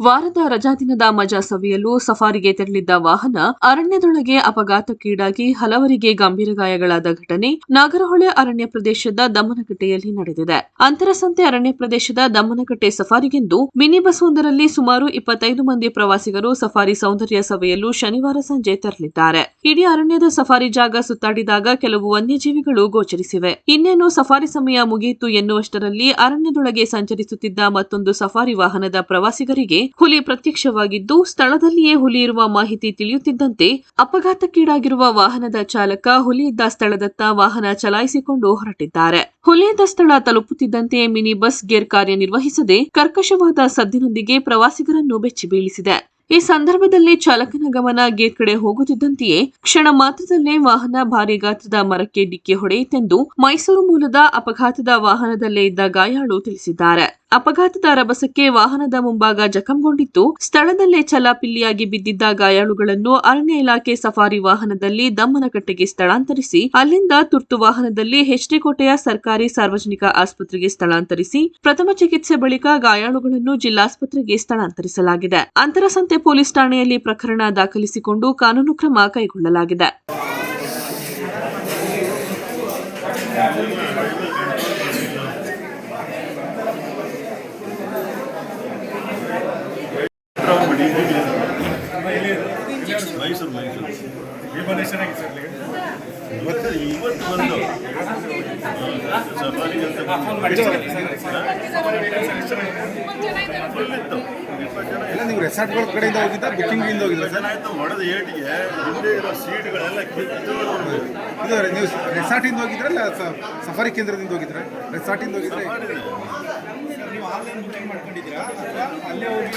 ವಾರದ ರಜಾದಿನದ ಮಜಾ ಸವಿಯಲು ಸಫಾರಿಗೆ ತೆರಳಿದ್ದ ವಾಹನ ಅರಣ್ಯದೊಳಗೆ ಅಪಘಾತಕ್ಕೀಡಾಗಿ ಹಲವರಿಗೆ ಗಂಭೀರ ಗಾಯಗಳಾದ ಘಟನೆ ನಾಗರಹೊಳೆ ಅರಣ್ಯ ಪ್ರದೇಶದ ದಮ್ಮನಕಟ್ಟೆಯಲ್ಲಿ ನಡೆದಿದೆ. ಅಂತರಸಂತೆ ಅರಣ್ಯ ಪ್ರದೇಶದ ದಮ್ಮನಕಟ್ಟೆ ಸಫಾರಿಗೆಂದು ಮಿನಿ ಬಸ್ ಒಂದರಲ್ಲಿ ಸುಮಾರು 25 ಮಂದಿ ಪ್ರವಾಸಿಗರು ಸಫಾರಿ ಸೌಂದರ್ಯ ಸವಿಯಲು ಶನಿವಾರ ಸಂಜೆ ತೆರಳಿದ್ದಾರೆ. ಇಡೀ ಅರಣ್ಯದ ಸಫಾರಿ ಜಾಗ ಸುತ್ತಾಡಿದಾಗ ಕೆಲವು ವನ್ಯಜೀವಿಗಳು ಗೋಚರಿಸಿವೆ. ಇನ್ನೇನು ಸಫಾರಿ ಸಮಯ ಮುಗಿಯಿತು ಎನ್ನುವಷ್ಟರಲ್ಲಿ ಅರಣ್ಯದೊಳಗೆ ಸಂಚರಿಸುತ್ತಿದ್ದ ಮತ್ತೊಂದು ಸಫಾರಿ ವಾಹನದ ಪ್ರವಾಸಿಗರಿಗೆ ಹುಲಿ ಪ್ರತ್ಯಕ್ಷವಾಗಿದ್ದು, ಸ್ಥಳದಲ್ಲಿಯೇ ಹುಲಿ ಇರುವ ಮಾಹಿತಿ ತಿಳಿಯುತ್ತಿದ್ದಂತೆ ಅಪಘಾತಕ್ಕೀಡಾಗಿರುವ ವಾಹನದ ಚಾಲಕ ಹುಲಿ ಇದ್ದ ಸ್ಥಳದತ್ತ ವಾಹನ ಚಲಾಯಿಸಿಕೊಂಡು ಹೊರಟಿದ್ದಾರೆ. ಹುಲಿ ಇದ್ದ ಸ್ಥಳ ತಲುಪುತ್ತಿದ್ದಂತೆ ಮಿನಿ ಬಸ್ ಗೇರ್ ಕಾರ್ಯನಿರ್ವಹಿಸದೆ ಕರ್ಕಶವಾದ ಸದ್ದಿನೊಂದಿಗೆ ಪ್ರವಾಸಿಗರನ್ನು ಬೆಚ್ಚಿ ಬೀಳಿಸಿದೆ. ಈ ಸಂದರ್ಭದಲ್ಲಿ ಚಾಲಕನ ಗಮನ ಗೇರ್ ಕಡೆ ಹೋಗುತ್ತಿದ್ದಂತೆಯೇ ಕ್ಷಣ ಮಾತ್ರದಲ್ಲೇ ವಾಹನ ಭಾರಿ ಗಾತ್ರದ ಮರಕ್ಕೆ ಡಿಕ್ಕಿ ಹೊಡೆಯಿತೆಂದು ಮೈಸೂರು ಮೂಲದ ಅಪಘಾತದ ವಾಹನದಲ್ಲೇ ಇದ್ದ ಗಾಯಾಳು ತಿಳಿಸಿದ್ದಾರೆ. ಅಪಘಾತದ ರಭಸಕ್ಕೆ ವಾಹನದ ಮುಂಭಾಗ ಜಖಂಗೊಂಡಿದ್ದು, ಸ್ಥಳದಲ್ಲೇ ಚಲ್ಲಾಪಿಲ್ಲಿಯಾಗಿ ಬಿದ್ದಿದ್ದ ಗಾಯಾಳುಗಳನ್ನು ಅರಣ್ಯ ಇಲಾಖೆ ಸಫಾರಿ ವಾಹನದಲ್ಲಿ ದಮ್ಮನಕಟ್ಟೆಗೆ ಸ್ಥಳಾಂತರಿಸಿ ಅಲ್ಲಿಂದ ತುರ್ತು ವಾಹನದಲ್ಲಿ ಎಚ್ಡಿ ಕೋಟೆಯ ಸರ್ಕಾರಿ ಸಾರ್ವಜನಿಕ ಆಸ್ಪತ್ರೆಗೆ ಸ್ಥಳಾಂತರಿಸಿ ಪ್ರಥಮ ಚಿಕಿತ್ಸೆ ಬಳಿಕ ಗಾಯಾಳುಗಳನ್ನು ಜಿಲ್ಲಾಸ್ಪತ್ರೆಗೆ ಸ್ಥಳಾಂತರಿಸಲಾಗಿದೆ. ಅಂತರಸಂತೆ ಪೊಲೀಸ್ ಠಾಣೆಯಲ್ಲಿ ಪ್ರಕರಣ ದಾಖಲಿಸಿಕೊಂಡು ಕಾನೂನು ಕ್ರಮ ಕೈಗೊಳ್ಳಲಾಗಿದೆ. ನೀವು ರೆಸಾರ್ಟ್ಗಳ ಕಡೆಯಿಂದ ಹೋಗಿದ್ದ ಬುಕಿಂಗ್ ಇಂದ ಹೋಗಿದ್ರೆ ಸರ್? ಹೊಡೆದ ಏಟಿಗೆ ಹಿಂದೆ ಇರೋ ಸೀಟ್ಗಳೆಲ್ಲ ಕಿತ್ತು. ಇದು ನೀವು ರೆಸಾರ್ಟಿಂದ ಹೋಗಿದ್ರಲ್ಲ ಸಫಾರಿ ಕೇಂದ್ರದಿಂದ ಹೋಗಿದ್ರೆ? ರೆಸಾರ್ಟಿಂದ ಹೋಗಿದ್ರೆ ನೀವು ಆನ್ಲೈನ್ ಬುಕಿಂಗ್ ಮಾಡ್ಕೊಂಡಿದ್ದೀರಾ ಅಥವಾ ಅಲ್ಲೇ ಹೋಗಿ